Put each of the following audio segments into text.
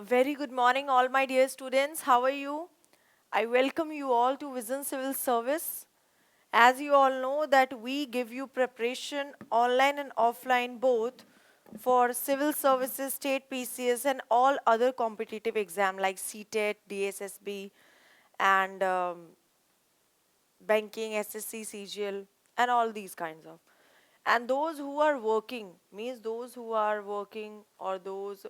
Very good morning, all my dear students. How are you? I welcome you all to Vision Civil Service. As you all know that we give you preparation online and offline both for civil services, state PCS and all other competitive exam like CTET, DSSB and banking, SSC, CGL and all these kinds of. And those who are working, means those who are working or those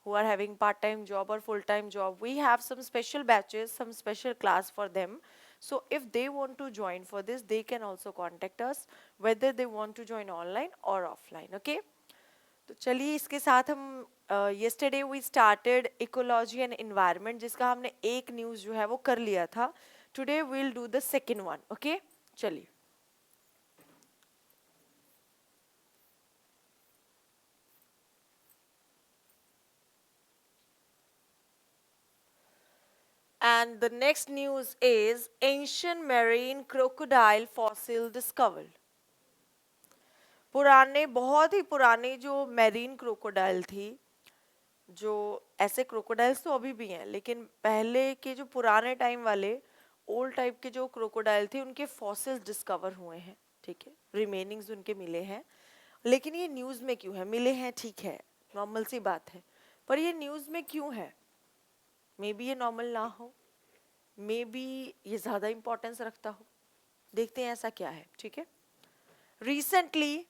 who are having part-time job or full-time job, we have some special batches, some special class for them. So if they want to join for this, they can also contact us, whether they want to join online or offline. Okay, तो चलिए इसके साथ हम yesterday we started ecology and environment, जिसका हमने एक news जो है वो कर लिया था. Today we'll do the second one. Okay, चलिए. And the next news is ancient marine crocodile fossil discovered. पुराने, बहुत ही पुराने जो मैरीन क्रोकोडाइल थी, जो ऐसे क्रोकोडाइल्स तो अभी भी हैं, लेकिन पहले के जो पुराने टाइम वाले ओल्ड टाइप के जो क्रोकोडाइल थे उनके फॉसिल्स डिस्कवर हुए हैं. ठीक है, रिमेनिंग्स उनके मिले हैं. लेकिन ये न्यूज़ में क्यों है? मिले हैं, ठीक है, नॉर्मल सी बात है, पर ये न्यूज़ में क्यों है? मे बी ये नॉर्मल ना हो, मे बी ये ज़्यादा इंपॉर्टेंस रखता हो. देखते हैं ऐसा क्या है. ठीक है. Recently,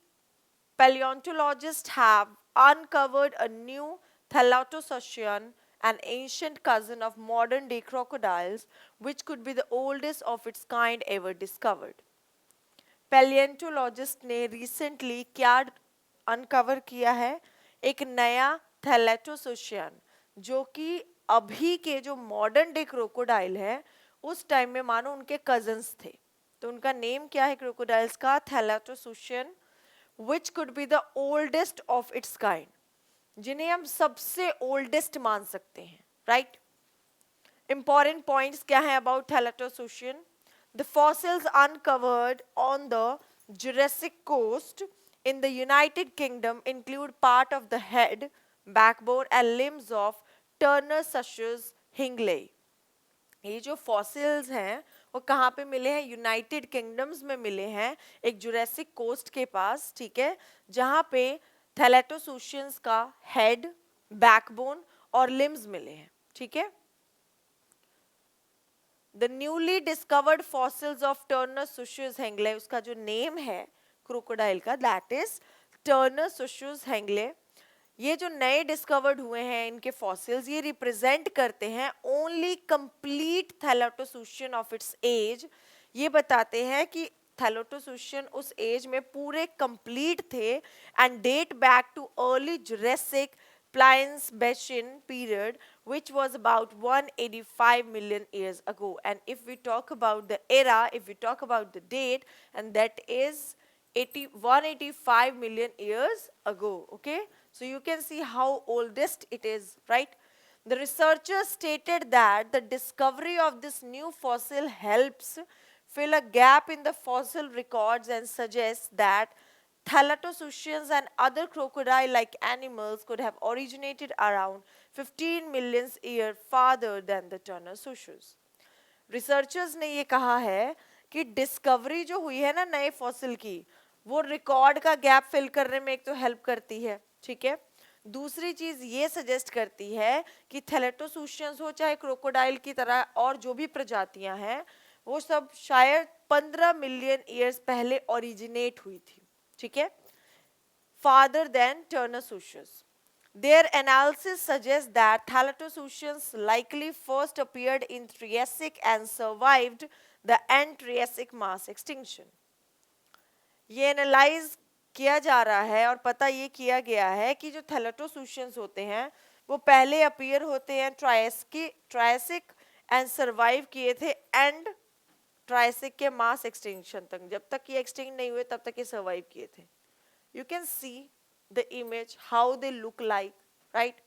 paleontologists have uncovered a new Thalattosuchian, an ancient cousin of modern day crocodiles, which could be the oldest of its kind ever discovered. Paleontologist ने recently क्या uncover किया है? एक नया Thalattosuchian, जो कि अभी के जो मॉडर्न डे क्रोकोडाइल है उस टाइम में मानो उनके कजन्स थे. तो उनका नेम क्या है क्रोकोडाइल्स का? Thalattosuchian, which could be the oldest of its kind, जिन्हें हम सबसे ओल्डेस्ट मान सकते हैं. राइट. Important points क्या है about Thalattosuchian? The fossils uncovered on the Jurassic coast in the United Kingdom include part of the head, backbone and limbs of Turnersuchus hingley. ये जो फॉसिल्स हैं वो कहाँ पे मिले हैं? यूनाइटेड किंगडम्स में मिले हैं, एक जुरासिक कोस्ट के पास. ठीक है, जहाँ पे थैलेटोसोशियंस का हेड, बैकबोन और लिम्स मिले हैं. ठीक है. The newly discovered fossils of Turnersuchus hingleyae, उसका जो नेम है क्रोकोडाइल का, दैट इज टर्नरसुचियस हेंगले. ये जो नए डिस्कवर्ड हुए हैं इनके फॉसिल्स, ये रिप्रेजेंट करते हैं only complete thalattosuchian of its age. ये बताते हैं कि थैलेटोसुशियन उस एज में पूरे कंप्लीट थे and date back to early Jurassic Pliocene period, which was about 185 million years ago. And if we talk about the era, if we talk about the date, and that is 185 million years ago. Okay, so you can see how oldest it is, right? The researchers stated that the discovery of this new fossil helps fill a gap in the fossil records and suggests that Thalattosuchians and other crocodile-like animals could have originated around 15 million years farther than the Turnersuchians. Researchers ने ये कहा है कि discovery जो हुई है ना नए फॉसिल की, वो रिकॉर्ड का गैप फिल करने में एक तो हेल्प करती है. ठीक है. दूसरी चीज ये सजेस्ट करती है कि थैलेटोसुशियंस हो चाहे क्रोकोडाइल की तरह और जो भी प्रजातियां हैं, वो सब शायद 15 मिलियन ईयर्स पहले ओरिजिनेट हुई थी. ठीक है, farther than Turnersuchians. Their analysis suggests that Thalattosuchians likely first appeared in Triassic and survived the end Triassic mass extinction. ये एनालाइज किया जा रहा है और पता ये किया गया है कि जो थैलेटोसुशियंस होते हैं वो पहले अपीयर होते हैं ट्रायसिक एंड सरवाइव किए थे एंड ट्रायसिक के मास एक्सटिंक्शन तक. जब तक ये एक्सटिंक्ट नहीं हुए तब तक ये सर्वाइव किए थे. You can see the image how they look like, right?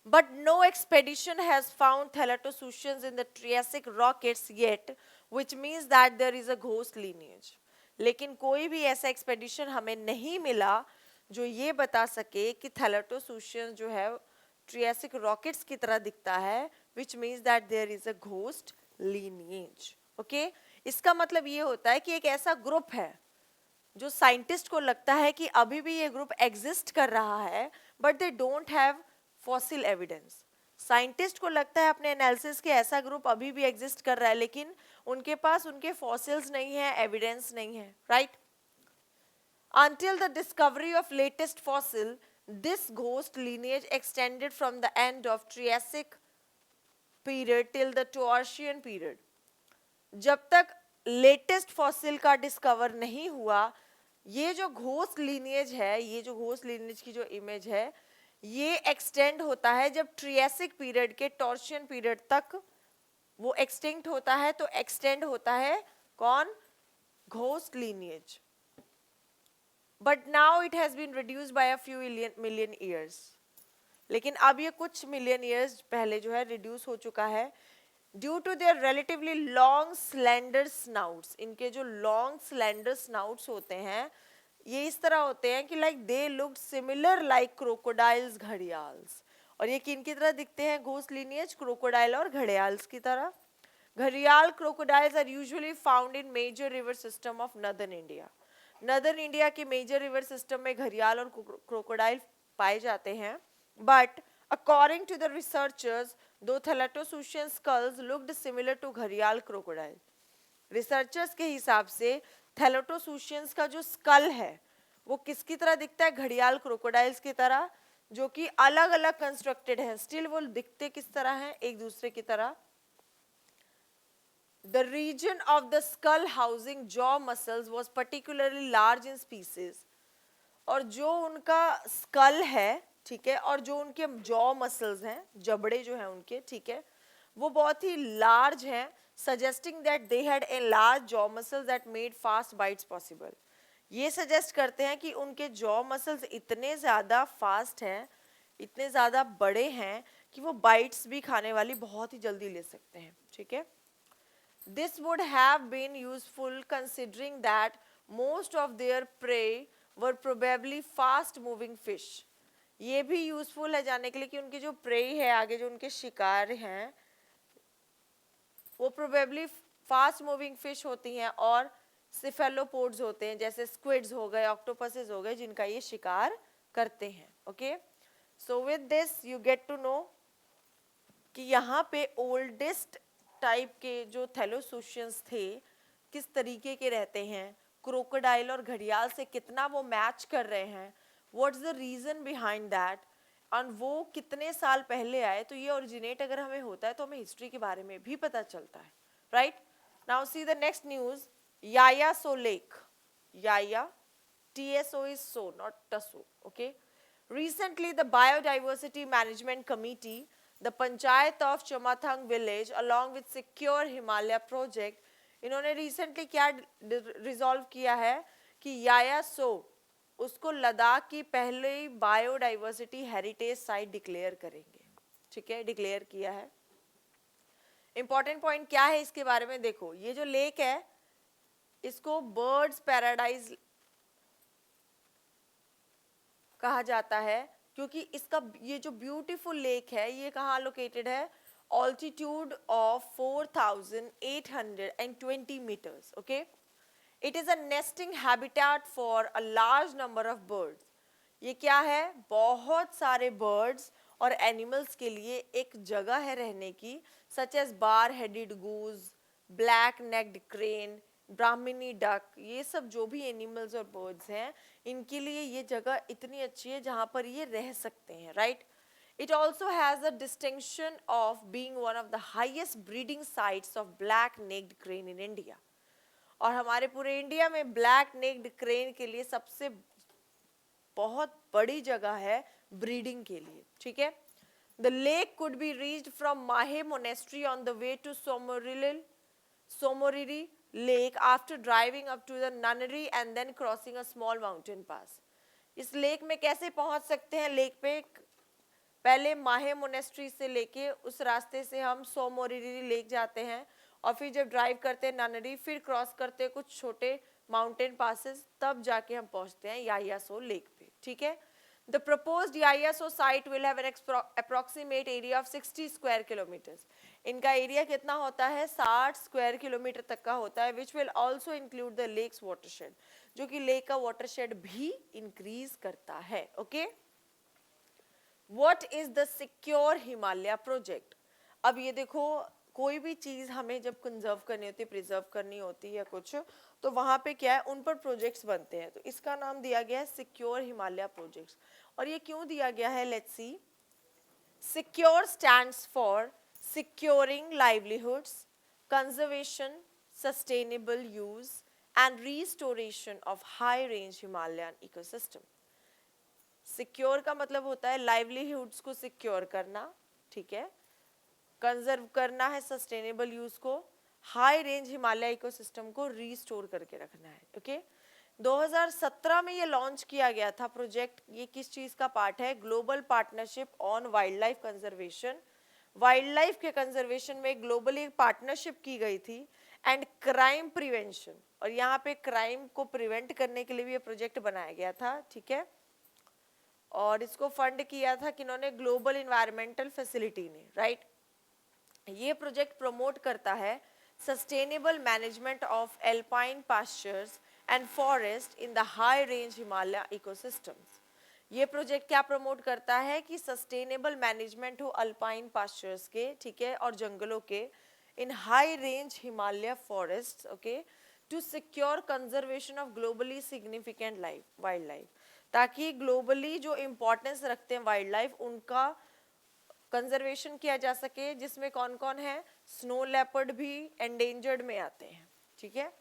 But no expedition has found Thalattosuchians in the Triassic rocks yet, which means that there is a ghost lineage. लेकिन कोई भी ऐसा एक्सपेडिशन हमें नहीं मिला जो ये बता सके कि थैलेटोसुशियंस जो है ट्रियासिक रॉकेट्स की तरह दिखता है, which means that there is a ghost lineage. Okay, इसका मतलब ये होता है कि एक ऐसा ग्रुप है जो साइंटिस्ट को लगता है कि अभी भी ये ग्रुप एग्जिस्ट कर रहा है, but they don't have fossil evidence. Scientist को लगता है अपने एनालिसिस के ऐसा ग्रुप अभी भी एग्जिस्ट कर रहा है, लेकिन उनके पास उनके फॉसिल्स नहीं है, एविडेंस नहीं है, right? Until the discovery of latest fossil, this ghost lineage extended from the end of Triassic period till the Tertiary period. जब तक लेटेस्ट फॉसिल का डिस्कवर नहीं हुआ, ये जो घोस्ट लीनिएज है, ये जो घोस्ट लीनिएज की जो इमेज है, ये एक्सटेंड होता है जब ट्रियासिक पीरियड के टॉर्शियन पीरियड तक वो एक्सटिंक्ट होता है, तो एक्सटेंड होता है कौन? Ghost lineage. But now it has been reduced by a few million years. लेकिन अब ये कुछ मिलियन ईयर्स पहले जो है रिड्यूस हो चुका है due to their relatively long slender snouts. इनके जो लॉन्ग स्लेंडर स्नाउट्स होते हैं, ये इस तरह होते हैं कि like they looked similar like crocodiles, gharials. और ये किन की तरह दिखते हैं घोस्ट लीनिएज? क्रोकोडाइल और घड़ियाल्स की तरह. घड़ियाल crocodiles are usually found in major river system of northern India. Northern India के मेजर रिवर सिस्टम में घड़ियाल और क्रोकोडाइल पाए जाते हैं. But according to the researchers, though Thalattosuchian skulls looked similar to घड़ियाल crocodile. रिसर्चर्स के हिसाब से थैलेटोसुशियंस का जो स्कल है वो किसकी तरह दिखता है? घड़ियाल क्रोकोडाइल्स की तरह, जो कि अलग अलग कंस्ट्रक्टेड है. स्टिल वो दिखते किस तरह हैं? एक दूसरे की तरह. The region of the skull housing jaw muscles was particularly large in species. और जो उनका स्कल है, ठीक है, और जो उनके जॉ मसल्स हैं, जबड़े जो हैं उनके, ठीक है, वो बहुत ही लार्ज हैं, suggesting that they had a large jaw muscles that made fast bytes possible. ये सजेस्ट करते हैं कि उनके जॉ मसल्स इतने ज़्यादा फास्ट हैं, इतने ज़्यादा बड़े हैं कि वो बाइट्स भी खाने वाली बहुत ही जल्दी ले सकते हैं. ठीक है, this would have been useful considering that most of their prey were probably fast moving fish. ये भी यूजफुल है जानने के लिए कि उनकी जो प्रे है, आगे जो उनके शिकार हैं, वो प्रोबेबली फास्ट मूविंग फिश होती हैं और सिफेलोपोड्स होते हैं, जैसे स्क्विड्स हो गए, ऑक्टोपसेस हो गए, जिनका ये शिकार करते हैं. Okay, so with this you get to know कि यहाँ पे ओल्डेस्ट टाइप के जो थैलोसुशियंस थे किस तरीके के रहते हैं, क्रोकोडाइल और घड़ियाल से कितना वो मैच कर रहे हैं, what's the reason behind that, और वो कितने साल पहले आए. तो ये ओरिजिनेट अगर हमें होता है तो हमें हिस्ट्री के बारे में भी पता चलता है, right? Now see the next news. यायासो लेक. याया, TSO is so, not taso. Okay. Recently, the Biodiversity Management Committee, the Panchayat of Chamathang village, along with Secure Himalaya Project, इन्होंने रिसेंटली क्या रिजॉल्व किया है कि यायासो उसको लद्दाख की पहले बायोडाइवर्सिटी हेरिटेज साइट डिक्लेयर करेंगे. ठीक है, डिक्लेयर किया है. इंपॉर्टेंट पॉइंट क्या है इसके बारे में देखो. ये जो लेक है इसको बर्ड्स पैराडाइज कहा जाता है, क्योंकि इसका ये जो ब्यूटीफुल लेक है ये कहाँ लोकेटेड है? Altitude of 4,820 meters. Okay, it is a nesting habitat for a large number of birds. ये क्या है? बहुत सारे birds और animals के लिए एक जगह है रहने की, such as bar-headed goose, black-necked crane, ब्राह्मणी डक. ये सब जो भी एनिमल्स और बर्ड्स हैं, इनके लिए ये जगह इतनी अच्छी है जहाँ पर ये रह सकते हैं, right? It also has the distinction of being one of the highest breeding sites of black-necked crane in India. और हमारे पूरे इंडिया में black-necked crane के लिए सबसे बहुत बड़ी जगह है ब्रीडिंग के लिए. ठीक है, The lake could be reached from Mahe Monastery on the way to Somoriri Lake after driving up to the nunnery and then crossing a small mountain pass. इस लेक में कैसे पहुंच सकते हैं? लेक पे पहले माहे मोनेस्ट्री से लेके उस रास्ते से हम सोमोरिरी लेक जाते हैं और फिर जब ड्राइव करते हैं ननरी, फिर क्रॉस करते हैं कुछ छोटे माउंटेन पासेस, तब जाके हम पहुंचते हैं यायासो लेक पे. ठीक है, The proposed EISO site will have an approximate area of 60 square kilometers. इनका एरिया कितना होता है, 60 स्क्वायर किलोमीटर तक का होता है, which will also include the lake's watershed, जो कि लेक का वाटरशेड भी इंक्रीज करता है. Okay, what is the secure Himalaya project. अब ये देखो, कोई भी चीज हमें जब कंजर्व करनी होती है, प्रिजर्व करनी होती है या कुछ, तो वहां पे क्या है, उन पर प्रोजेक्ट्स बनते हैं. तो इसका नाम दिया गया है सिक्योर हिमालय प्रोजेक्ट्स. और ये क्यों दिया गया है, let's see. Secure stands for securing livelihoods, conservation, sustainable use and restoration of high range Himalayan ecosystem. Secure का मतलब होता है लाइवलीहुड्स को सिक्योर करना, ठीक है, कंजर्व करना है सस्टेनेबल यूज को, हाई रेंज हिमालय इकोसिस्टम को रीस्टोर करके रखना है. ओके, 2017 में ये लॉन्च किया गया था प्रोजेक्ट. ये किस चीज का पार्ट है, global partnership on wild life conservation. Wild life के कंजर्वेशन में ग्लोबली पार्टनरशिप की गई थी, एंड क्राइम प्रिवेंशन, और यहाँ पे क्राइम को प्रिवेंट करने के लिए भी ये प्रोजेक्ट बनाया गया था, ठीक है. और इसको फंड किया था किन्होंने, ग्लोबल इन्वायरमेंटल फैसिलिटी ने, राइट. ये प्रोजेक्ट प्रमोट करता है sustainable management of alpine pastures and forest in the high range Himalaya ecosystems. ये प्रोजेक्ट क्या प्रमोट करता है कि सस्टेनेबल मैनेजमेंट हो अल्पाइन पास्चर्स के, ठीक है, और जंगलों के, in high range Himalaya forest. Okay, to secure conservation of globally significant wild life, ताकि ग्लोबली जो इम्पोर्टेंस रखते हैं वाइल्ड लाइफ, उनका कंजर्वेशन किया जा सके, जिसमें कौन कौन है, स्नो लेपर्ड भी एंडेंजर्ड में आते हैं, ठीक है.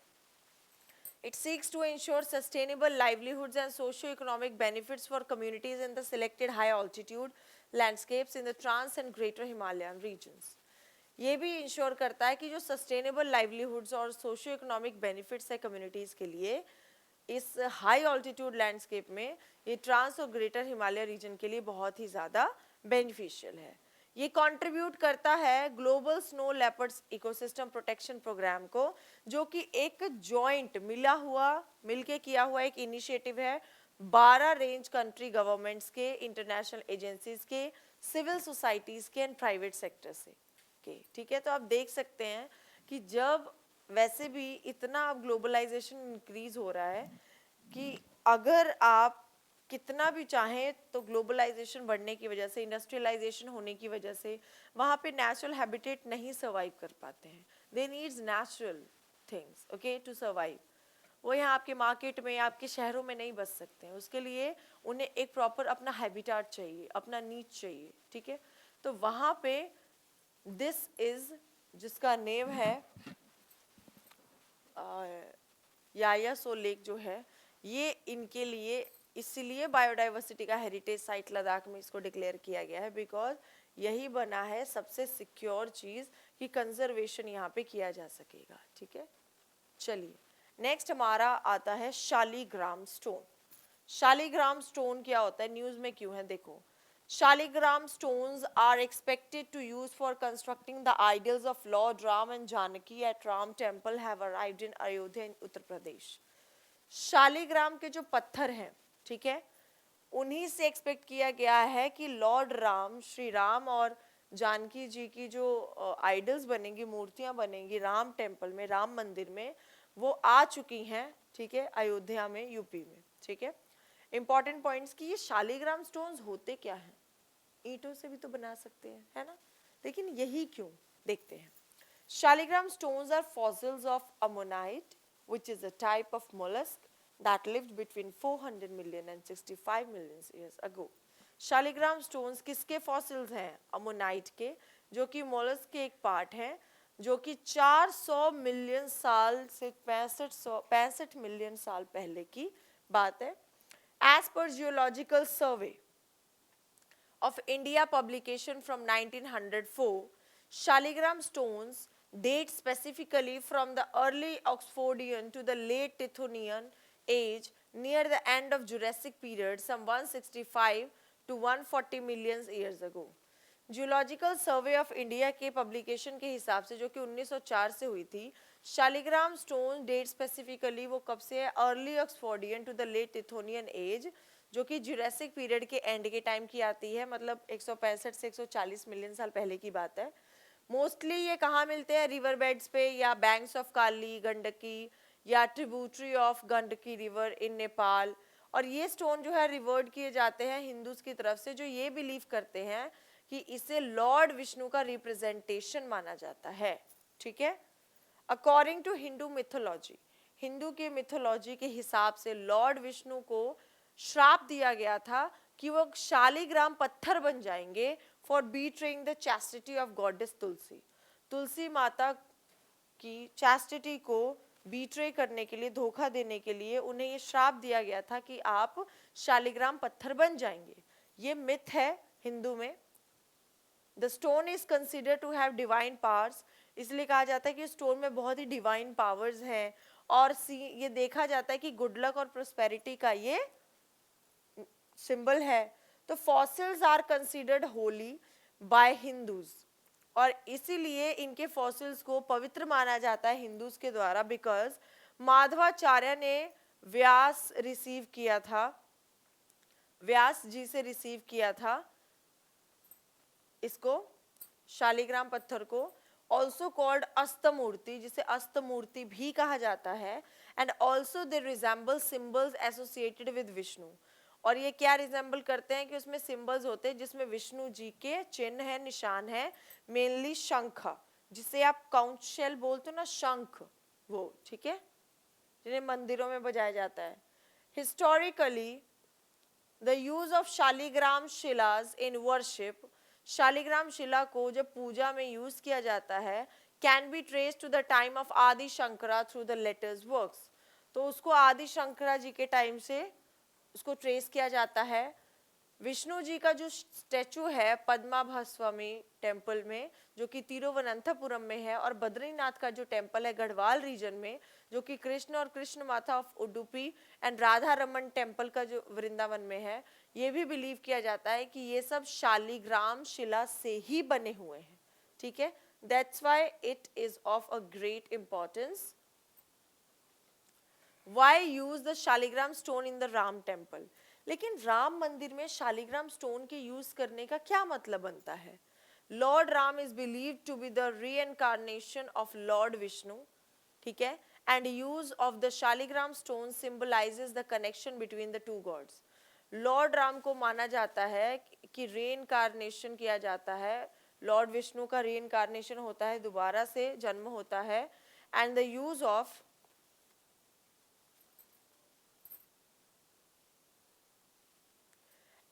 It seeks to ensure sustainable livelihoods and socio-economic benefits for communities in the selected high-altitude landscapes in the Trans and Greater Himalayan regions. ये भी इंश्योर करता है कि जो सस्टेनेबल लाइवलीहुड्स और सोशियो इकोनॉमिक बेनिफिट्स है कम्युनिटीज़ के लिए इस हाई ऑल्टीट्यूड लैंडस्केप में, ये ट्रांस और ग्रेटर हिमालय रीजन के लिए बहुत ही ज़्यादा बेनिफिशियल है. ये कंट्रीब्यूट करता है global snow leopards ecosystem protection program को, जो कि एक जॉइंट मिलके किया हुआ एक इनिशिएटिव है 12 रेंज कंट्री गवर्नमेंट्स के, इंटरनेशनल एजेंसीज के, सिविल सोसाइटीज के एंड प्राइवेट सेक्टर से के, ठीक है. तो आप देख सकते हैं कि जब वैसे भी इतना अब ग्लोबलाइजेशन इंक्रीज हो रहा है कि अगर आप कितना भी चाहें तो ग्लोबलाइजेशन बढ़ने की वजह से, इंडस्ट्रियलाइजेशन होने की वजह से वहाँ पे नेचुरल हैबिटेट नहीं सर्वाइव कर पाते हैं. They needs natural things, okay, to survive. वो यहाँ आपके मार्केट में, आपके शहरों में नहीं बच सकते हैं. उसके लिए उन्हें एक प्रॉपर अपना हैबिटेट चाहिए, अपना नीच चाहिए, ठीक है. तो वहाँ पे दिस इज, जिसका नेम है यायासो लेक जो है, ये इनके लिए इसीलिए बायोडाइवर्सिटी का हेरिटेज साइट लद्दाख में इसको डिक्लेयर किया गया है, बिकॉज यही बना है सबसे सिक्योर चीज कि कंजर्वेशन यहाँ पे किया जा सकेगा, ठीक है. चलिए नेक्स्ट हमारा आता है शालीग्राम स्टोन. शालीग्राम स्टोन क्या होता है, न्यूज में क्यों है, देखो. Shaligram stones are expected to use for constructing the idols of Lord Ram and Janaki at Ram temple have arrived in Ayodhya in Uttar Pradesh. Shaligram के जो पत्थर हैं, ठीक है, उन्हीं से एक्सपेक्ट किया गया है कि लॉर्ड राम, श्री राम और जानकी जी की जो आइडल्स बनेंगी, मूर्तियां बनेंगी राम टेम्पल में, राम मंदिर में, वो आ चुकी हैं, ठीक है, अयोध्या में, यूपी में, ठीक है. इंपॉर्टेंट पॉइंट्स कि ये शालीग्राम स्टोन्स होते क्या हैं, ईंटों से भी तो बना सकते हैं, है ना, लेकिन यही क्यों, देखते हैं. Shaligram stones are fossils of ammonite, which is a type of mollusk that lived between 400 million and 65 million years ago. Shaligram stones किसके fossils हैं, ammonite के, जो कि mollusk के एक पार्ट है, जो कि 400 मिलियन साल से 65 मिलियन साल पहले की बात है. As per Geological Survey of India publication from 1904, Shaligram stones date specifically from the early Oxfordian to the late Tithonian age near the end of Jurassic period, some 165 to 140 million years ago. Geological survey of India के publication के हिसाब से, जो कि 1904 से हुई थी, Shaligram stone date specifically वो कब से है, early Oxfordian to the late Tithonian age, जो कि जुरासिक पीरियड के एंड के टाइम की आती है, मतलब 165 से 140 मिलियन साल पहले की बात है। मोस्टली ये कहाँ मिलते हैं, रिवर बेड्स पे या बैंक्स ऑफ काली, गंडकी या tributary of Gandaki river in Nepal. और ये स्टोन जो है रिवर्ड किए जाते हैं हिंदूज की तरफ से, जो ये बिलीव करते हैं कि इसे लॉर्ड विष्णु का रिप्रेजेंटेशन माना जाता है। ठीक है, according to Hindu mythology, Hindu के मिथोलॉजी के हिसाब से लॉर्ड विष्णु को श्राप दिया गया था कि वो शालिग्राम पत्थर बन जाएंगे for betraying the chastity of goddess Tulsi. Tulsi माता की चैस्टिटी को बीट्रे करने के लिए, धोखा देने के लिए उन्हें ये श्राप दिया गया था कि आप शालिग्राम पत्थर बन जाएंगे। ये मिथ है हिंदू में। The stone is consider to have divine powers, इसलिए कहा जाता है कि स्टोन में बहुत ही डिवाइन पावर्स हैं। और ये देखा जाता है कि गुड लक और प्रोस्पेरिटी का ये सिंबल है। तो fossils are considered holy by Hindus, और इसीलिए इनके फॉसिल्स को पवित्र माना जाता है हिंदूज के द्वारा, बिकॉज माधवाचार्य ने व्यास रिसीव किया था, व्यास जी से रिसीव किया था इसको, शालिग्राम पत्थर को, ऑल्सो कॉल्ड अस्तमूर्ति, जिसे अस्तमूर्ति भी कहा जाता है। And also they resemble symbols associated with Vishnu, और ये क्या रिजेंबल करते हैं कि उसमें सिंबल्स होते हैं जिसमें विष्णु जी के चिन्ह है, निशान है, मेनली शंख, जिसे आप काउंट शेल बोलते हो ना, शंख वो, ठीक है, जिन्हें मंदिरों में बजाया जाता है। Historically the use of Shaligram shilas in worship, Shaligram शिला को जब पूजा में यूज किया जाता है, can be trace to the time of Adi Shankara through the latter's works, तो उसको आदि शंकरा जी के टाइम से उसको ट्रेस किया जाता है। विष्णु जी का जो स्टैचू है पद्माभस्वामी टेम्पल में, जो कि तिरुवनंतपुरम में है, और बद्रीनाथ का जो टेम्पल है गढ़वाल रीजन में, जो कि कृष्ण और कृष्ण माता of Udupi and Radha Raman temple का जो वृंदावन में है, ये भी बिलीव किया जाता है कि ये सब शालिग्राम शिला से ही बने हुए हैं। ठीक है, that's why it is of a great importance. Why use the Shaligram stone in the Ram temple? लेकिन राम मंदिर में शालिग्राम स्टोन के यूज करने का क्या मतलब बनता है? Lord Ram is believe to be the reincarnation of Lord Vishnu, ठीक है, and use of the shaligram stone symbolizes the connection between the two gods. Lord Ram को माना जाता है कि रीइनकार्नेशन किया जाता है, लॉर्ड विष्णु का रीइनकार्नेशन होता है, दोबारा से जन्म होता है, and the use of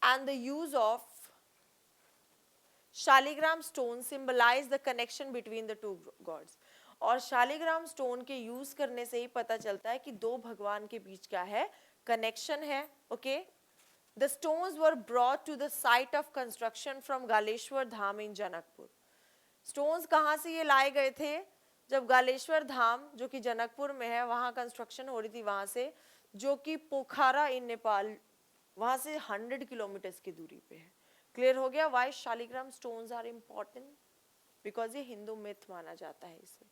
and the use of shaligram stone symbolize the connection between the two gods. और शालिग्राम स्टोन के यूज करने से ही पता चलता है कि दो भगवान के बीच क्या है, कनेक्शन है। Okay, the stones were brought to the site of construction from Galeshwar Dham in Janakpur. Stones कहाँ से ये लाए गए थे? जब गालेश्वर धाम, जो कि जनकपुर में है, वहाँ कंस्ट्रक्शन हो रही थी, वहाँ से, जो कि पोखरा इन नेपाल, वहां से 100 किलोमीटर की दूरी पे है। क्लियर हो गया why shaligram stones are important? Because ये हिंदू मिथ माना जाता है इसे।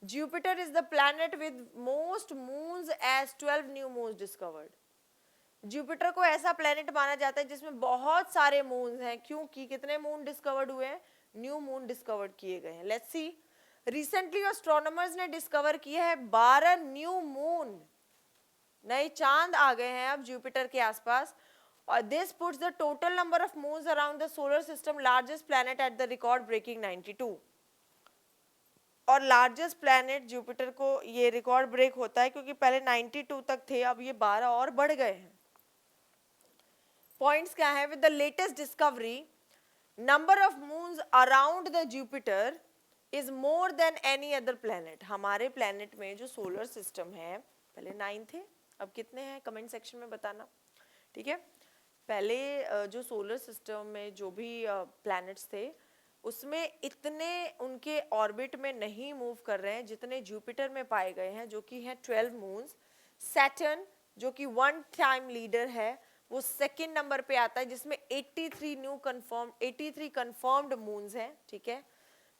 Jupiter is the planet with most moons as 12 new moons discovered. Jupiter को ऐसा प्लैनेट माना जाता है जिसमें बहुत सारे मून्स हैं, क्योंकि कितने मून डिस्कवर्ड हुए हैं? न्यू मून डिस्कवर्ड किए गए हैं। लेट्स सी, रिसेंटली एस्ट्रोनॉमर्स ने डिस्कवर किया है 12 न्यू मून, नए चांद आ गए हैं अब जुपिटर के आसपास, और this puts the total number of moons around the solar system largest planet at the record breaking 92। और लार्जेस्ट प्लैनेट जुपिटर को ये रिकॉर्ड ब्रेक होता है क्योंकि पहले 92 तक थे, अब ये 12 और बढ़ गए हैं। पॉइंट्स क्या है? With the latest discovery, number of moons around the Jupiter is more than any other planet. हमारे प्लैनेट में जो सोलर सिस्टम है, पहले 9 थे, अब कितने हैं? कमेंट सेक्शन में बताना। ठीक है, पहले जो सोलर सिस्टम में जो भी प्लैनेट्स थे, उसमें इतने उनके ऑर्बिट में नहीं मूव कर रहे हैं जितने जुपिटर में पाए गए हैं, जो कि हैं 12 मून्स। सैटर्न, जो कि वन टाइम लीडर है, वो सेकंड नंबर पे आता है जिसमें 83 कंफर्म्ड मून्स हैं। ठीक है,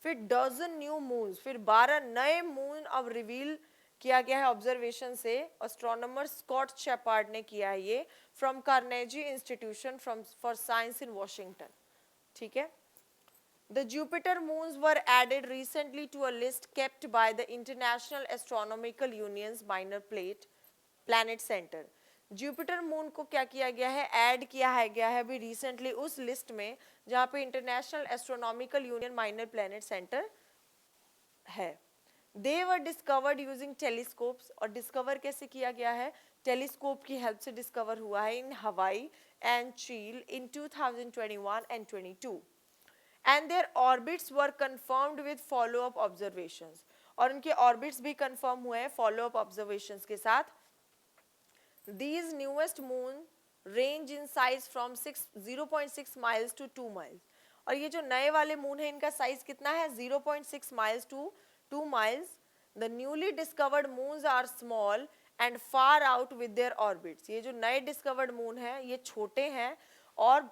फिर डजन न्यू मून्स, फिर 12 नए मून अब रिवील किया गया है ऑब्जर्वेशन से, एस्ट्रोनॉमर स्कॉट शेपार्ड ने किया है ये, from Carnegie institution from for science in Washington, ठीक है। The Jupiter moons were added recently to a list kept by the International Astronomical Union's Minor Planet Center. Jupiter moon को क्या किया गया है, ऐड किया है गया है अभी रिसेंटली उस लिस्ट में जहां पे international astronomical union minor planet centre है। दे वर डिस्कवर्ड यूजिंग टेलीस्कोप्स, और डिस्कवर कैसे किया गया है, टेलीस्कोप की हेल्प से डिस्कवर हुआ है इन हवाई एंड चील इन 2021 and 22, and there orbits were confirmed with follow up observations, और उनके ऑर्बिट्स भी कंफर्म हुए हैं फॉलो अप ऑब्जर्वेशंस के साथ। These newest moon range in size from 0.6 miles to 2 miles, और ये जो नए वाले मून है इनका साइज कितना है, 0.6 miles to 2 miles. The newly discovered moons are small and far out with their orbits. ये जो नए डिस्कवर्ड मून है ये छोटे हैं और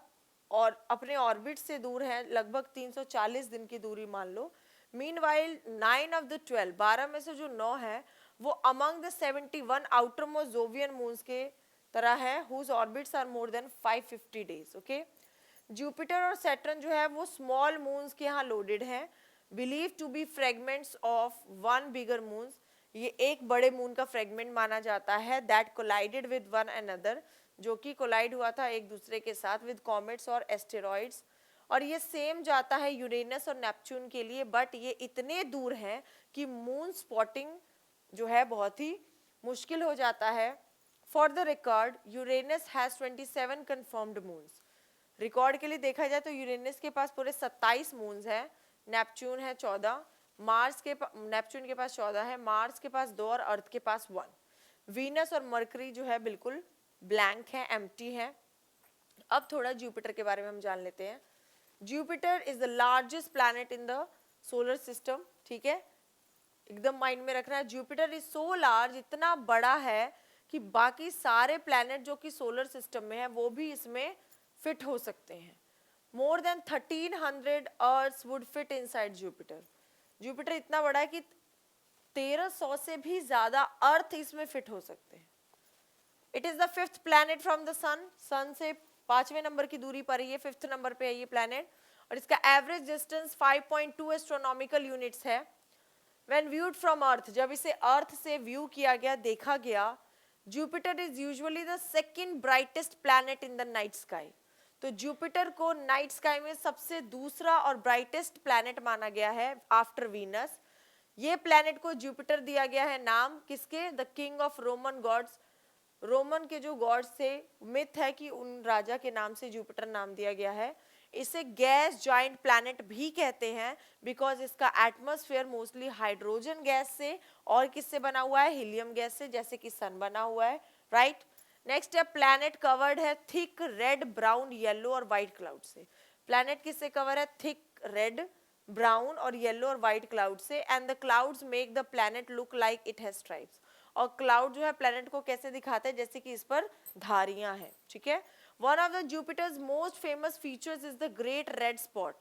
अपने ऑर्बिट से दूर हैं, लगभग 340 दिन की दूरी मान लो। Meanwhile 9 of the 12, 12 में से जो 9 है वो among the 71 outermost Jovian moons के तरह है, whose orbits are more than 550 days. Okay? Jupiter और सैटर्न जो है वो स्मॉल मून्स के यहाँ लोडेड हैं, believe to be fragments of one bigger moons, ये एक बड़े मून का फ्रेगमेंट माना जाता है, that collided with one another, जो कि कोलाइड हुआ था एक दूसरे के साथ विद कॉमेट्स और एस्टेरॉइड्स, और ये सेम जाता है यूरेनस और नेपच्यून के लिए, बट ये इतने दूर हैं कि मून स्पॉटिंग जो है बहुत ही मुश्किल हो जाता है। For the record Uranus has 27 confirmed moons, record के लिए देखा जाए तो यूरेनस के पास पूरे 27 मून्स हैं, नेपच्यून है 14, मार्स के नेपच्यून के पास 14 है, मार्स के पास 2 और अर्थ के पास 1। वीनस और मरकरी जो है बिल्कुल ब्लैंक है, एम्प्टी है। अब थोड़ा जुपिटर के बारे में हम जान लेते हैं। Jupiter is the largest planet in the solar system, ठीक है, एकदम माइंड में रखना है। जुपिटर इज सो लार्ज, इतना बड़ा है कि बाकी सारे प्लैनेट जो कि सोलर सिस्टम में है वो भी इसमें फिट हो सकते हैं। More than 1300 earths would fit inside Jupiter. Jupiter इतना बड़ा है कि 1300 से भी ज्यादा अर्थ इसमें फिट हो सकते हैं। It is the 5th planet from the sun, sun से 5वें नंबर की दूरी पर है, 5th नंबर पे है ये प्लैनेट, और इसका एवरेज डिस्टेंस 5.2 एस्ट्रोनॉमिकल यूनिट्स है। When viewed from Earth, जब इसे अर्थ से व्यू किया गया, देखा गया, Jupiter is usually the second brightest planet in the night sky, तो जुपिटर को नाइट स्काई में सबसे दूसरा और ब्राइटेस्ट प्लैनेट माना गया है आफ्टर वीनस। ये प्लैनेट को जुपिटर दिया गया है नाम किसके, the king of Roman gods, Roman के जो गॉड्स थे, मिथ है कि उन राजा के नाम से जुपिटर नाम दिया गया है। इसे गैस जॉइंट प्लैनेट भी कहते हैं बिकॉज इसका एटमॉस्फेयर मोस्टली हाइड्रोजन गैस से और किससे बना हुआ है, हीलियम गैस से, जैसे कि सन बना हुआ है, राइट। नेक्स्ट है प्लैनेट कवर्ड है थिक रेड ब्राउन येलो और व्हाइट क्लाउड से। प्लैनेट किससे कवर है, थिक रेड ब्राउन और येलो और व्हाइट क्लाउड से, and the clouds make the planet look like it has stripes, और क्लाउड जो है प्लैनेट को कैसे दिखाता है, जैसे कि इस पर धारियां हैं, ठीक है। One of the Jupiter's most famous features is the great red spot,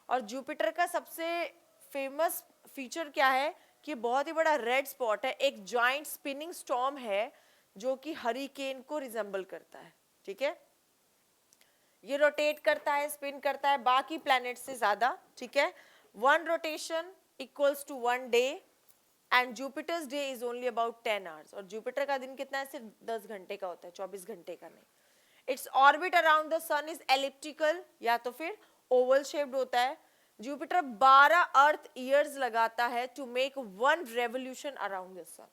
और जुपिटर का सबसे फेमस फीचर क्या है कि बहुत ही बड़ा रेड स्पॉट है, एक जॉइंट स्पिनिंग स्टॉर्म है जो कि हरिकेन को रिजेंबल करता है, ठीक है। ये रोटेट करता है, स्पिन करता है बाकी प्लैनेट से ज्यादा, ठीक है। One rotation equals to 1 day and Jupiter's day is only about 10 hours, और जुपिटर का दिन कितना है, सिर्फ 10 घंटे का होता है, 24 घंटे का नहीं। Its orbit around the sun is elliptical या तो फिर ओवल शेप्ड होता है। जुपिटर 12 अर्थ ईयर्स लगाता है to make 1 revolution around the sun,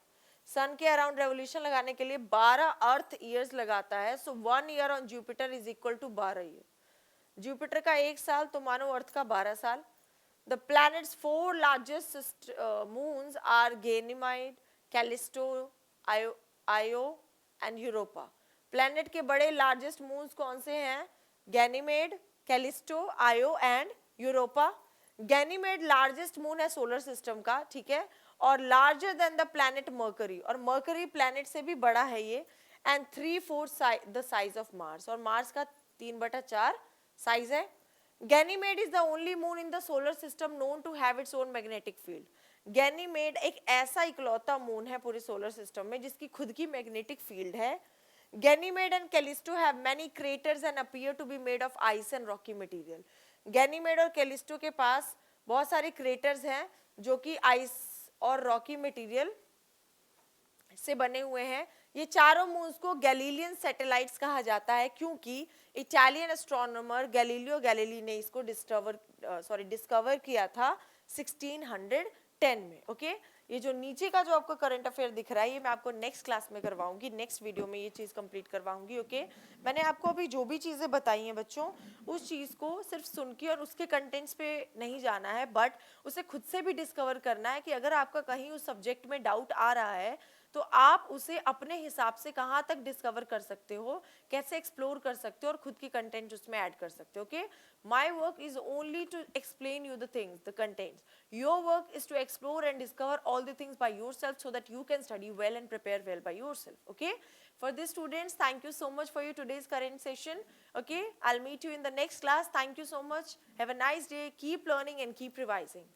sun के अराउंड रेवोल्यूशन लगाने के लिए 12 अर्थ ईयर्स लगाता है, so 1 year on Jupiter is equal to 12 year. Jupiter का एक साल तो मानो अर्थ का 12 साल। The planet's 4 largest moons are Ganymede, Callisto, Io and Europa. Planet के बड़े largest moons कौन से हैं? Ganymede, Callisto, Io and Europa. Ganymede largest moon है solar system का, ठीक है, और larger than the planet Mercury, और Mercury planet से भी बड़ा है ये, and 3/4 the size of Mars, और Mars का 3/4 size है। Ganymede is the only moon in the solar system known to have its own magnetic field. Ganymede एक ऐसा इकलौता मून है पूरे सोलर सिस्टम में जिसकी खुद की मैग्नेटिक फील्ड है. Ganymede and Callisto have many craters and appear to be made of ice and rocky material. Ganymede और Callisto के पास बहुत सारे craters हैं जो कि ice और rocky material से बने हुए हैं. ये चारों मून्स को गैलीलियन सैटेलाइट्स कहा जाता है क्योंकि इटालियन एस्ट्रोनॉमर गैलीलियो गैलीली ने इसको डिस्कवर किया था 1610 में. ओके ये जो नीचे का जो आपको करंट अफेयर दिख रहा है ये मैं आपको नेक्स्ट क्लास में करवाऊंगी, नेक्स्ट वीडियो में ये चीज़ कंप्लीट करवाऊंगी. ओके मैंने आपको अभी जो भी चीज़ें बताई हैं बच्चों, उस चीज़ को सिर्फ सुन के और उसके कंटेंट्स पे नहीं जाना है, बट उसे खुद से भी डिस्कवर करना है कि अगर आपका कहीं उस सब्जेक्ट में डाउट आ रहा है तो आप उसे अपने हिसाब से कहाँ तक डिस्कवर कर सकते हो, कैसे एक्सप्लोर कर सकते हो और खुद की कंटेंट उसमें ऐड कर सकते हो. Okay my work is only to explain you the things, the contents. Your work is to explore and discover all the things by yourself so that you can study well and prepare well by yourself. Okay, for this students, thank you so much for your today's current session. Okay, I'll meet you in the next class. Thank you so much. Have a nice day. Keep learning and keep revising.